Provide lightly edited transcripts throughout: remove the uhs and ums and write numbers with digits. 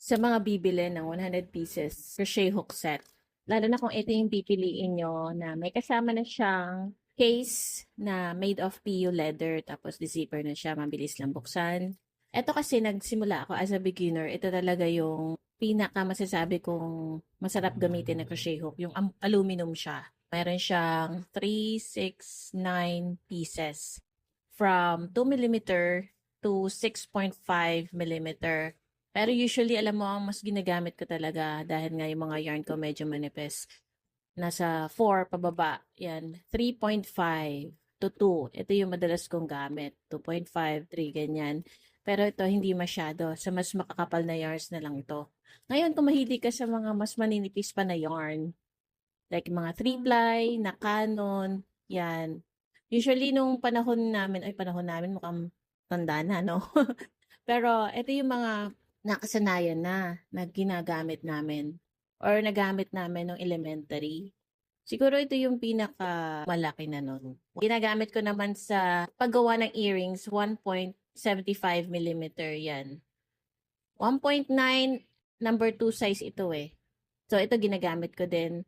sa mga bibili ng 100 pieces crochet hook set. Lalo na kung ito yung pipiliin nyo na may kasama na siyang case na made of PU leather tapos the zipper na siya, mabilis lang buksan. Ito kasi nagsimula ako as a beginner, ito talaga yung pinaka masasabi kong masarap gamitin na crochet hook, yung aluminum siya. Meron siyang 3, 6, 9 pieces from 2 mm to 6.5 mm. Pero usually, alam mo, ang mas ginagamit ko talaga dahil nga yung mga yarn ko medyo manipis. Nasa 4 pababa. Yan. 3.5 to 2. Ito yung madalas kong gamit. 2.5, 3, ganyan. Pero ito, hindi masyado. Sa mas makakapal na yarns na lang ito. Ngayon, kung mahilig ka sa mga mas maninipis pa na yarn, like mga 3-ply, na Canon, yan. Usually, nung panahon namin, mukhang tanda na, no? Pero ito yung mga nakasanayan na ginagamit namin or nagamit namin nung elementary. Siguro ito yung pinakamalaki na nun. Ginagamit ko naman sa paggawa ng earrings, 1.75 mm yan. 1.9, number 2 size ito eh. So ito ginagamit ko din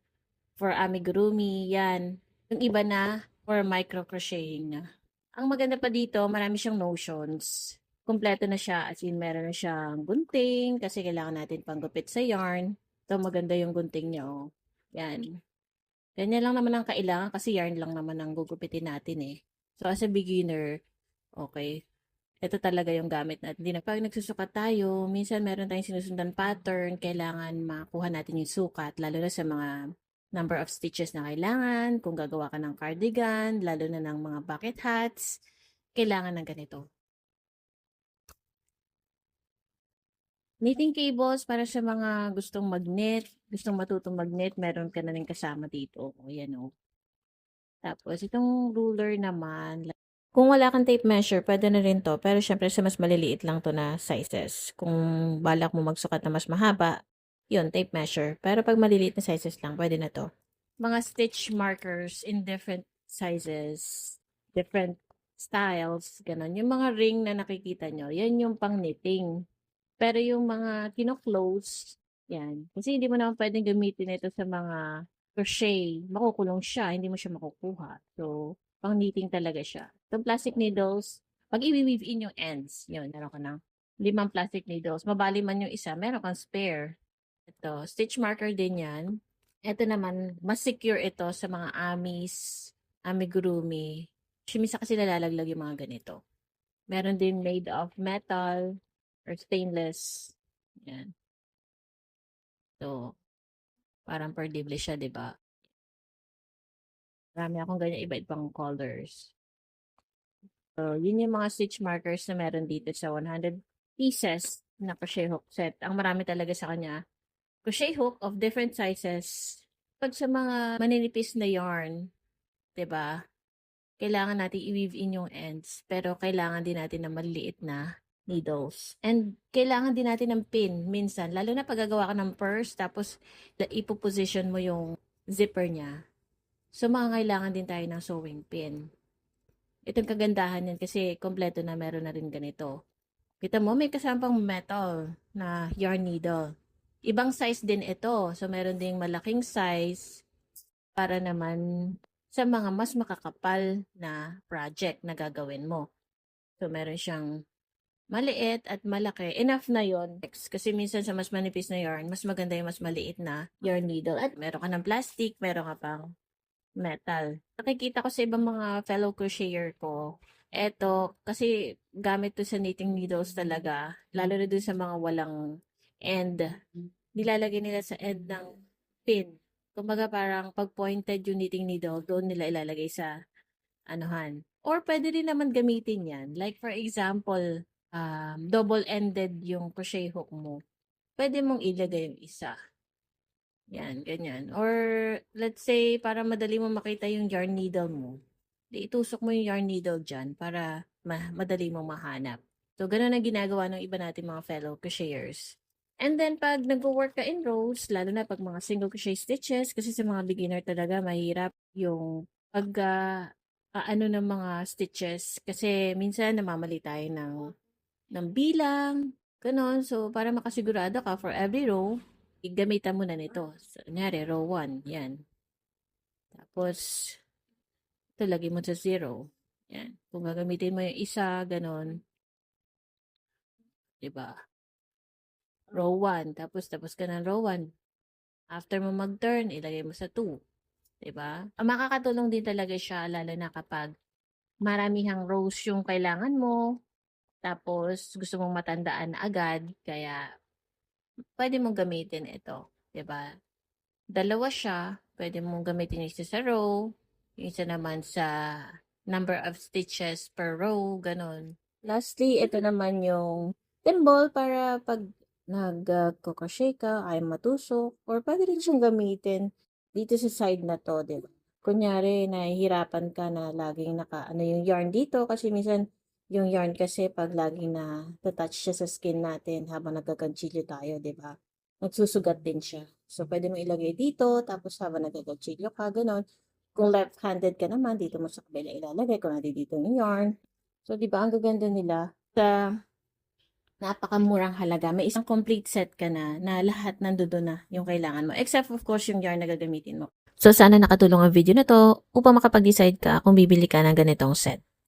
for amigurumi, yan. Yung iba na for micro crocheting na. Ang maganda pa dito, marami siyang notions. Kumpleto na siya, as in meron na siyang gunting kasi kailangan natin panggupit sa yarn. So maganda yung gunting niya, oh. Yan. Ganyan lang naman ang kailangan kasi yarn lang naman ang gugupitin natin eh. So as a beginner, okay, ito talaga yung gamit natin. Hindi na pag nagsusukat tayo, minsan meron tayong sinusundan pattern, kailangan makuha natin yung sukat, lalo na sa mga number of stitches na kailangan, kung gagawa ka ng cardigan, lalo na ng mga bucket hats, kailangan ng ganito. Knitting cables para sa mga gustong mag-knit, gustong matutong mag-knit, meron ka na rin kasama dito. O yan o. Tapos itong ruler naman, kung wala kang tape measure, pwede na rin 'to, pero siyempre sa mas maliliit lang 'to na sizes. Kung balak mo magsukat na mas mahaba, 'yun tape measure. Pero 'pag maliliit na sizes lang, pwede na 'to. Mga stitch markers in different sizes, different styles, gano'n. Yung mga ring na nakikita nyo, 'yan yung pang-knitting. Pero yung mga kino-close, 'yan. Kasi hindi mo naman puwedeng gamitin ito sa mga crochet, makukulong siya, hindi mo siya makukuha. So, pang-knitting talaga siya. Itong plastic needles, 'pag i-weave in yung ends, 'yun, meron ka ng 5 plastic needles. Mabali man yung isa, meron kang spare. Ito, stitch marker din 'yan. Ito naman, mas secure ito sa mga amis, amigurumi. Minsan kasi nalalaglag yung mga ganito. Meron din made of metal or stainless. Yan. So, parang perdible siya, di ba? Marami akong ganyan iba-ibang colors. So, yun yung mga stitch markers na meron dito sa 100 pieces na crochet hook set. Ang marami talaga sa kanya. Crochet hook of different sizes. Pag sa mga maninipis na yarn, di ba? Kailangan natin i-weave in yung ends. Pero kailangan din natin ng maliliit na needles. And kailangan din natin ng pin minsan. Lalo na pag gagawa ka ng purse, tapos ipoposition mo yung zipper niya. So, kailangan din tayo ng sewing pin. Itong kagandahan yan kasi kompleto na meron na rin ganito. Kita mo, may kasamang metal na yarn needle. Ibang size din ito. So, meron ding malaking size para naman sa mga mas makakapal na project na gagawin mo. So, meron siyang maliit at malaki. Enough na yon. Kasi minsan sa mas manipis na yarn, mas maganda yung mas maliit na yarn needle. At meron ka ng plastic, meron ka pang metal. Nakikita ko sa ibang mga fellow crocheter ko, eto, kasi gamit to sa knitting needles talaga, lalo na dun sa mga walang end. Nilalagay nila sa end ng pin. Kumbaga parang pag pointed yung knitting needle, doon nila ilalagay sa anuhan. Or pwede rin naman gamitin yan. Like for example, double-ended yung crochet hook mo. Pwede mong ilagay yung isa. Yan, ganyan. Or let's say, para madali mo makita yung yarn needle mo, itusok mo yung yarn needle dyan para madali mo mahanap. So, ganun ang ginagawa ng iba natin mga fellow crocheters. And then, pag nag-work ka in rows, lalo na pag mga single crochet stitches, kasi sa mga beginner talaga, mahirap yung pag ano ng mga stitches. Kasi minsan namamali tayo ng bilang, Ganon. So, para makasigurado ka for every row, gamitan mo na nito. So, kunyari, row 1. Yan. Tapos, ito, lagay mo sa 0. Yan. Kung gagamitin mo yung isa, ganon. Diba? Row 1. Tapos ka ng row 1. After mo mag-turn, ilagay mo sa 2. Diba? Makakatulong din talaga siya, lalo na kapag maramihang rows yung kailangan mo, tapos gusto mong matandaan na agad, kaya pwede mong gamitin ito. Diba? Dalawa siya, pwede mong gamitin yung isa sa row, yung isa naman sa number of stitches per row, ganun. Lastly, ito naman yung thimble para pag nag-crochet ka, ay matusok, or pwede rin siyang gamitin dito sa side na to, diba? Kunyari, nahihirapan ka na laging ano yung yarn dito, kasi minsan yung yarn kasi pag laging na touch siya sa skin natin habang nagkakagchilyo tayo, diba? Nagsusugat din siya. So, pwede mo ilagay dito, tapos habang nagkakagchilyo ka, ganon. Kung left-handed ka naman, dito mo sa kabila ilalagay kung dito yung yarn. So, di ba, ang gaganda nila. Sa napakamurang halaga, may isang complete set ka na lahat nandoon na yung kailangan mo. Except, of course, yung yarn na gagamitin mo. So, sana nakatulong ang video na to upang makapag-decide ka kung bibili ka ng ganitong set.